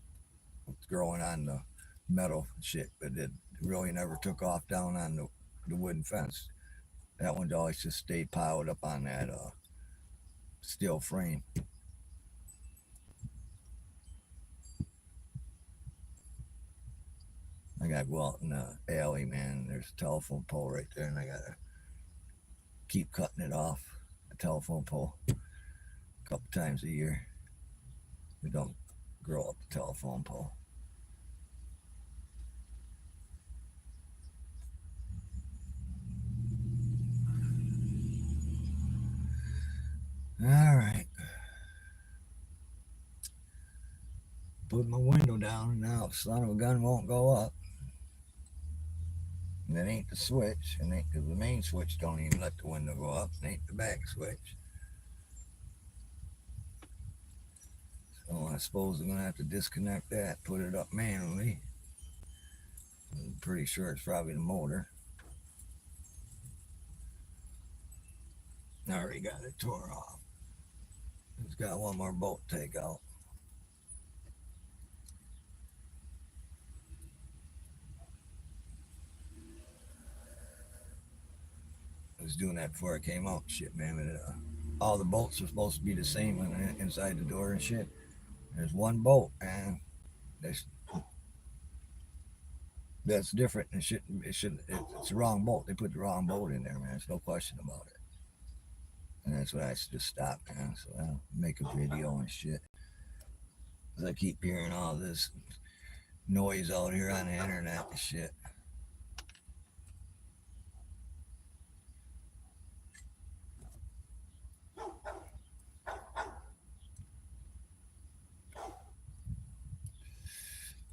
was growing on the metal shit, but it really never took off down on the wooden fence. That one always just stayed piled up on that steel frame. I I go out in the alley, man. There's a telephone pole right there, and I gotta keep cutting it off. The telephone pole a couple times a year. We don't grow up the telephone pole. All right. Put my window down, and now son of a gun won't go up. And that ain't the switch, and ain't, 'cause the main switch don't even let the window go up. It ain't the back switch. So I suppose I'm gonna have to disconnect that, put it up manually. I'm pretty sure it's probably the motor. I already got it tore off. It's got one more bolt to take out. I was doing that before I came out. Shit, man. All the bolts are supposed to be the same inside the door and shit. There's one bolt, man. That's that's different. It's the wrong bolt. They put the wrong bolt in there, man. There's no question about it. And that's why I just stopped, man. So I'll make a video and shit. 'Cause I keep hearing all this noise out here on the internet and shit.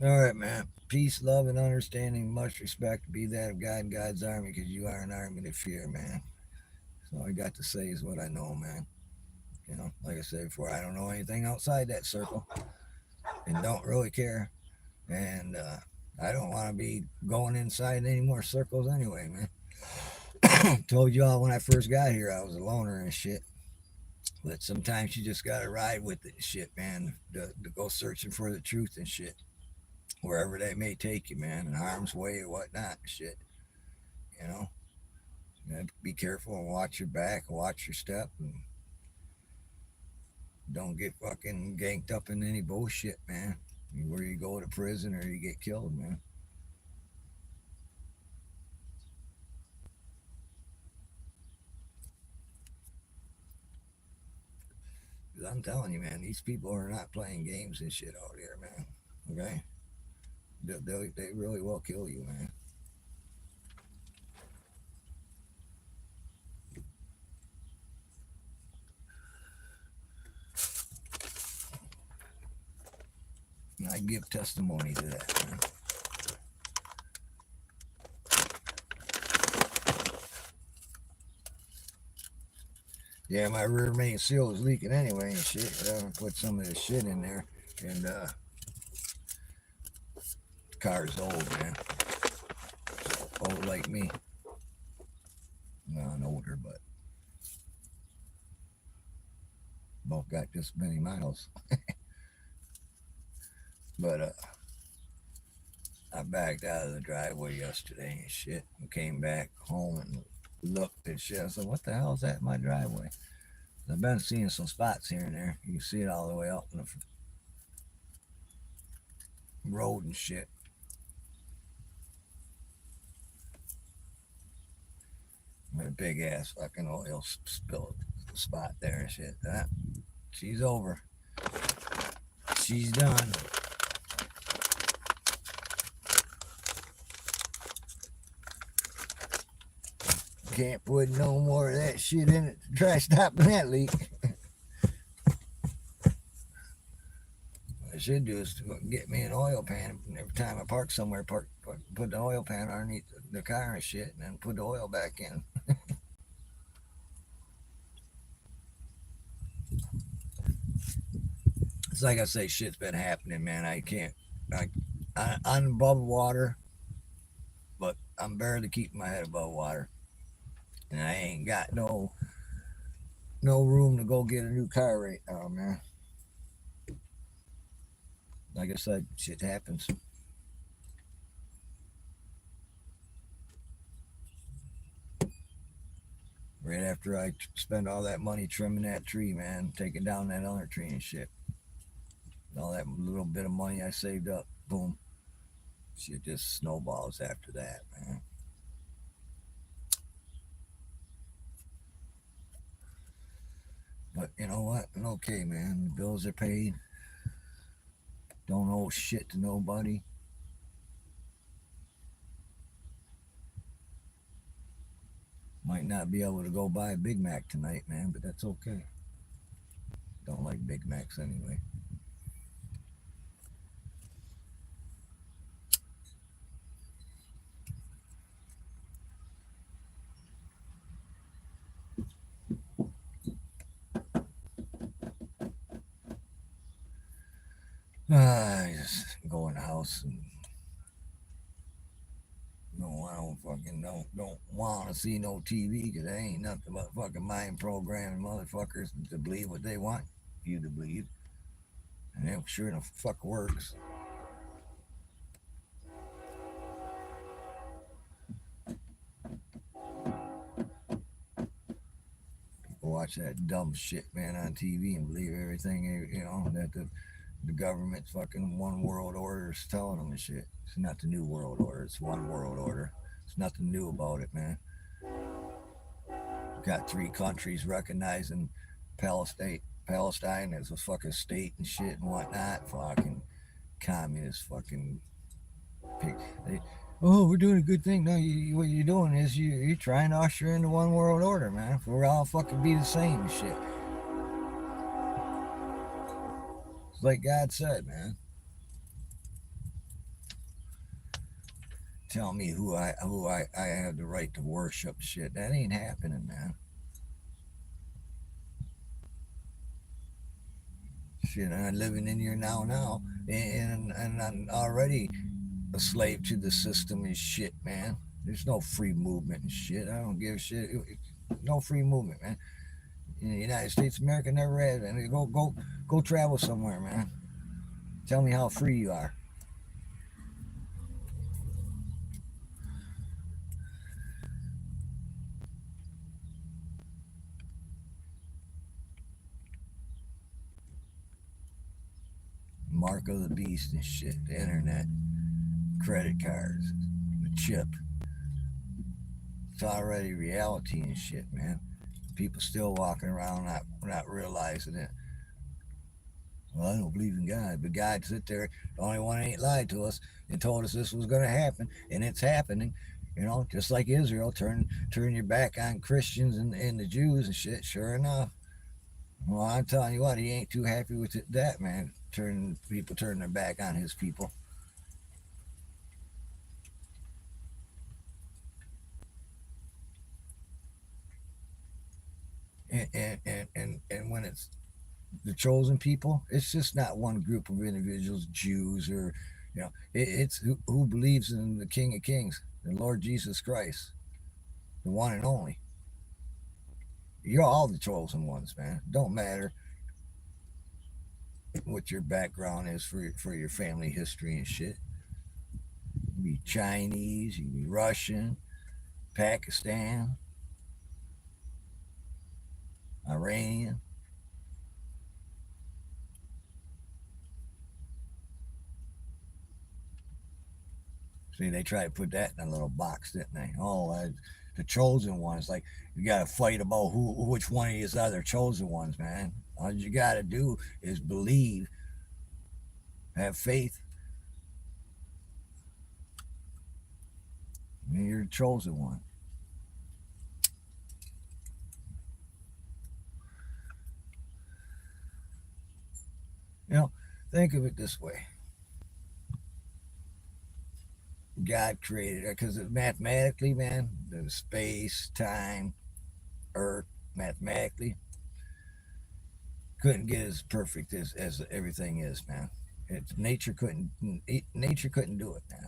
All right, man. Peace, love, and understanding. Much respect. Be that of God and God's army, because you are an army to fear, man. So all I got to say is what I know, man. You know, like I said before, I don't know anything outside that circle and don't really care. And I don't want to be going inside any more circles anyway, man. Told you all when I first got here, I was a loner and shit. But sometimes you just got to ride with it and shit, man, to go searching for the truth and shit. Wherever that may take you, man, in harm's way or whatnot, shit. You know, you gotta be careful and watch your back, watch your step, and don't get fucking ganked up in any bullshit, man. Where you go to prison or you get killed, man. 'Cause I'm telling you, man, these people are not playing games and shit out here, man. Okay? They really will kill you, man. And I give testimony to that, man. Yeah, my rear main seal is leaking anyway and shit. I put some of this shit in there, and the car's old, man. Old like me. Well, I'm older, but both got this many miles. But I backed out of the driveway yesterday and shit, and came back home and looked and shit. I said, "What the hell is that in my driveway?" I've been seeing some spots here and there. You can see it all the way up in the road and shit. A big ass fucking oil spill spot there and shit. She's over. She's done. Can't put no more of that shit in it to try stopping that leak. What I should do is get me an oil pan. Every time I park somewhere, put the oil pan underneath the car and shit, and then put the oil back in. It's like I say, shit's been happening, man. I can't. I'm above water, but I'm barely keeping my head above water, and I ain't got no room to go get a new car right now, man. Like I said, shit happens. Right after I spend all that money trimming that tree, man, taking down that other tree and shit, all that little bit of money I saved up, boom, Shit just snowballs after that, man. But you know what? Okay, man. The bills are paid. Don't owe shit to nobody. Might not be able to go buy a Big Mac tonight, man, but that's okay. Don't like Big Macs anyway. I just go in the house and no, I don't want to see no TV because there ain't nothing but fucking mind programming motherfuckers to believe what they want you to believe, and it sure the fuck works. People watch that dumb shit, man, on TV and believe everything that the government's fucking one world order is telling them and shit. It's not the new world order. It's one world order. There's nothing new about it, man. We've got three countries recognizing Palestine, Palestine as a fucking state and shit and whatnot. Fucking communist fucking pig. Oh, we're doing a good thing. No, what you're doing is you're trying to usher in the one world order, man. We're all fucking be the same and shit. It's like God said, man. Tell me who I have the right to worship shit. That ain't happening, man. Shit, I'm living in here now, and I'm already a slave to the system and shit, man. There's no free movement and shit. I don't give a shit. No free movement, man. In the United States of America never had it. Go travel somewhere, man. Tell me how free you are. Mark of the beast and shit. The internet, credit cards, the chip. It's already reality and shit, man. People still walking around not realizing it. Well, I don't believe in God, but God sit there, the only one that ain't lied to us and told us this was going to happen, and it's happening. Just like Israel, turn your back on Christians and the Jews and shit. Sure enough, well, I'm telling you what, he ain't too happy with that, man. Turn their back on his people, and when it's the chosen people, it's just not one group of individuals, Jews or it's who believes in the King of Kings, the Lord Jesus Christ, the one and only. You're all the chosen ones, man. Don't matter what your background is for your family history and shit. You be Chinese, you be Russian, Pakistan, Iranian. See, they try to put that in a little box, didn't they? The chosen ones. Like you got to fight about which one of these other chosen ones, man. All you got to do is believe, have faith, and you're the chosen one. You know, think of it this way: God created it because mathematically, man, the space, time, Earth, mathematically couldn't get as perfect as everything is, man. Nature couldn't do it, man.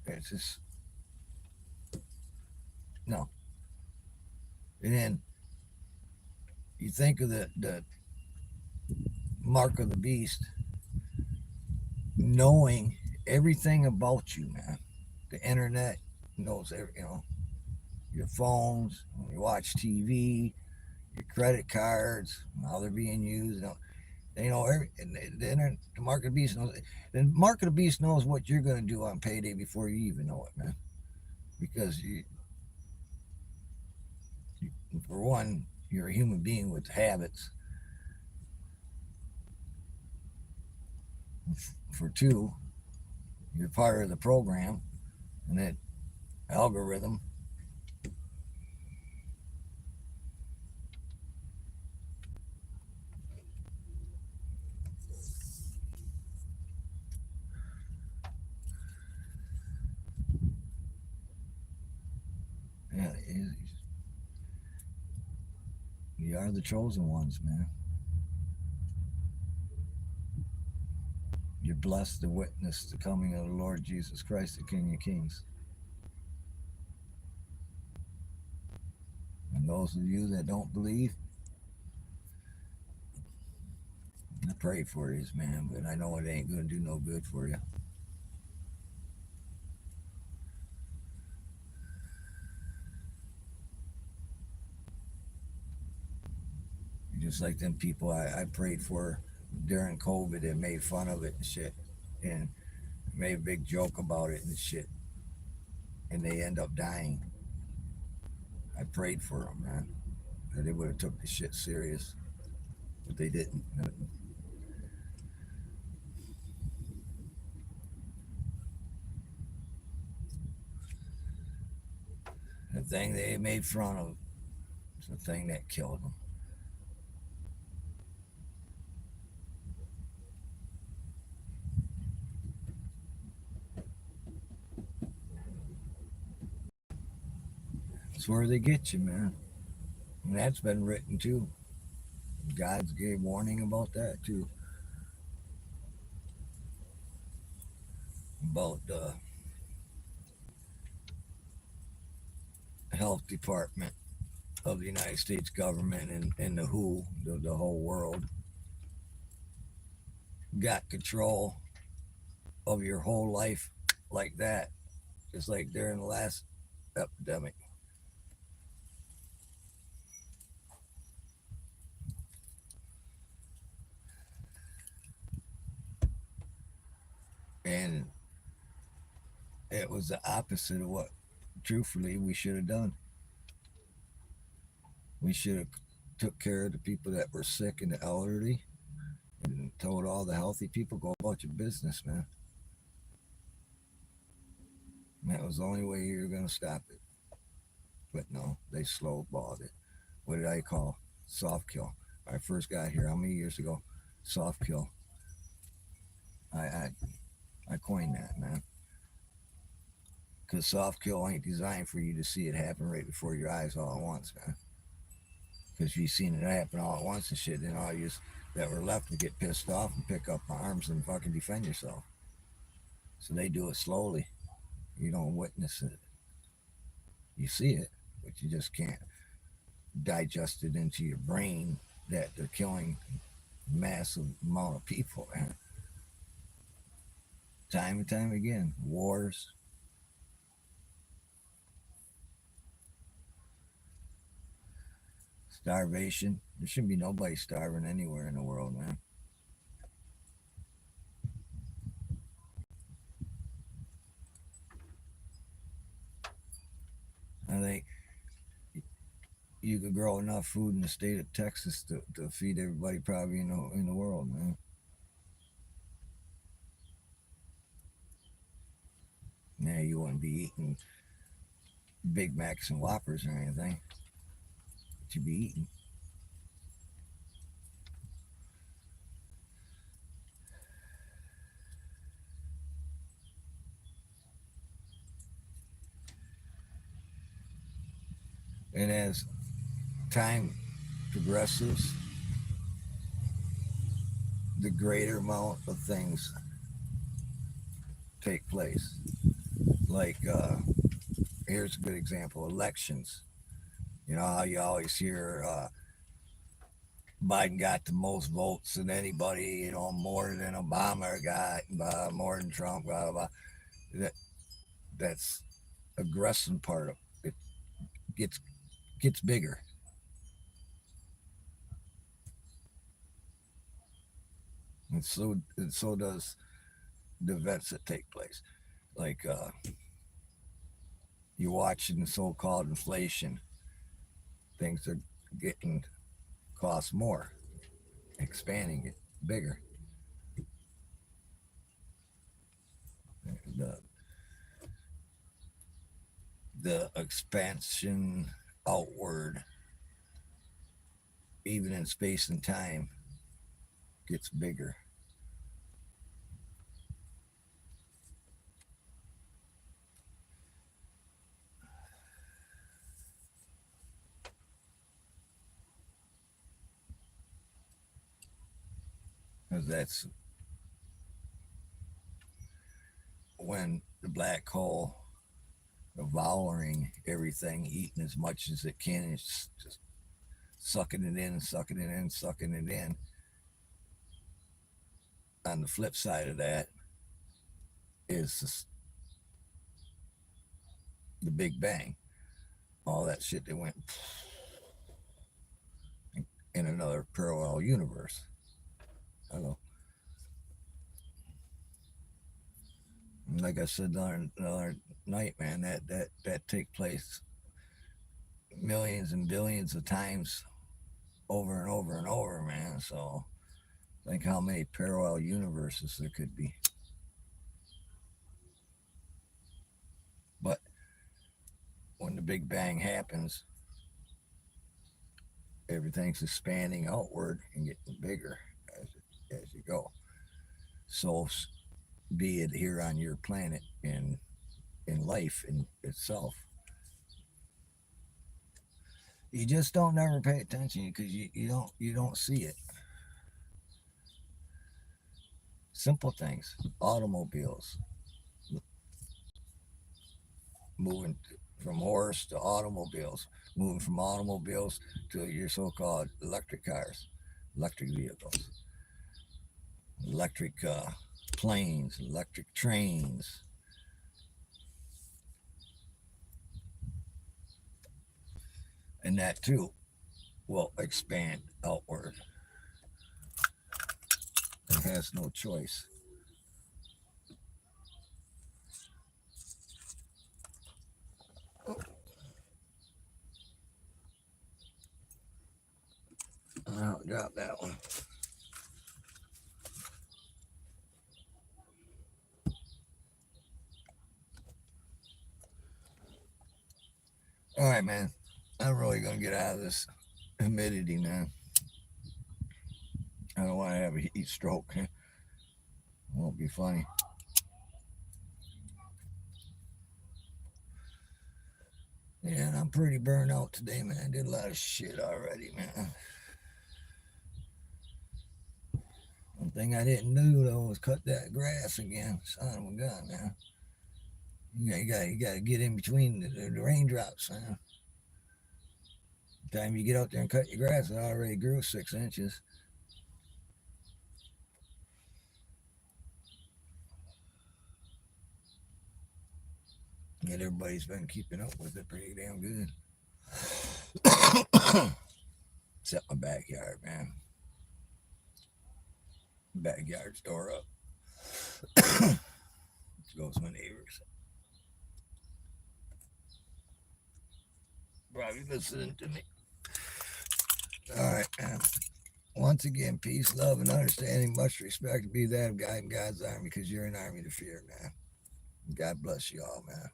It's just no. And then you think of the mark of the beast, knowing everything about you, man. The internet knows your phones, when you watch TV, your credit cards, how they're being used. You know, the mark of the beast knows. The mark of the beast knows what you're going to do on payday before you even know it, man. Because for one, you're a human being with habits. For two, you're part of the program and that algorithm. Yeah, you are the chosen ones, man. You're blessed to witness the coming of the Lord Jesus Christ, the King of Kings. And those of you that don't believe, I pray for you, man, but I know it ain't going to do no good for you. Just like them people I prayed for during COVID that made fun of it and shit and made a big joke about it and shit. And they end up dying. I prayed for them, man. That they would have took the shit serious, but they didn't. The thing they made fun of is the thing that killed them. That's where they get you, man. And that's been written too. God's gave warning about that too. About the health department of the United States government and the WHO, the whole world, got control of your whole life like that, just like during the last epidemic. And it was the opposite of what, truthfully, we should have done. We should have took care of the people that were sick and the elderly and told all the healthy people, go about your business, man. And that was the only way you were going to stop it. But no, they slow balled it. What did I call soft kill? When I first got here, how many years ago? Soft kill. I I, I coined that, man. Because soft kill ain't designed for you to see it happen right before your eyes all at once, man. Because you've seen it happen all at once and shit, then all you that were left to get pissed off and pick up arms and fucking defend yourself. So they do it slowly. You don't witness it. You see it, but you just can't digest it into your brain that they're killing massive amount of people, man. Time and time again, wars. Starvation. There shouldn't be nobody starving anywhere in the world, man. I think you could grow enough food in the state of Texas to feed everybody probably in the world, man. Yeah, you wouldn't be eating Big Macs and Whoppers or anything. But you'd be eating. And as time progresses, the greater amount of things take place. Like, here's a good example: elections. You know how you always hear Biden got the most votes than anybody, you know, more than Obama got, more than Trump, blah, blah, blah. That, that's aggression part of it gets bigger. and so does the events that take place. Like you're watching so-called inflation, things are getting cost more, expanding it bigger. The the expansion outward, even in space and time, gets bigger. Because that's when the black hole devouring everything, eating as much as it can, it's just sucking it in, sucking it in, sucking it in. On the flip side of that is the Big Bang, all that shit that went in another parallel universe. Hello. Like I said another night, man, that take place millions and billions of times over and over and over, man. So think how many parallel universes there could be. But when the Big Bang happens, everything's expanding outward and getting bigger as you go. So be it here on your planet in life in itself. You just don't never pay attention because you don't see it. Simple things, automobiles, moving from horse to automobiles, moving from automobiles to your so-called electric cars, electric vehicles, electric planes, electric trains, and that too will expand outward. It has no choice. I'll drop that one. All right, man. I'm really gonna get out of this humidity, man. I don't want to have a heat stroke. It won't be funny. Yeah, and I'm pretty burned out today, man. I did a lot of shit already, man. One thing I didn't do though was cut that grass again. Son of a gun, man. You gotta get in between the raindrops, man. The time you get out there and cut your grass, it already grew 6 inches. Yet everybody's been keeping up with it pretty damn good. Except my backyard, man. Backyard's door up. Goes my neighbors. Probably listening to me. All right, man. Once again, peace, love, and understanding. Much respect to be that of God in God's army because you're an army to fear, man. God bless you all, man.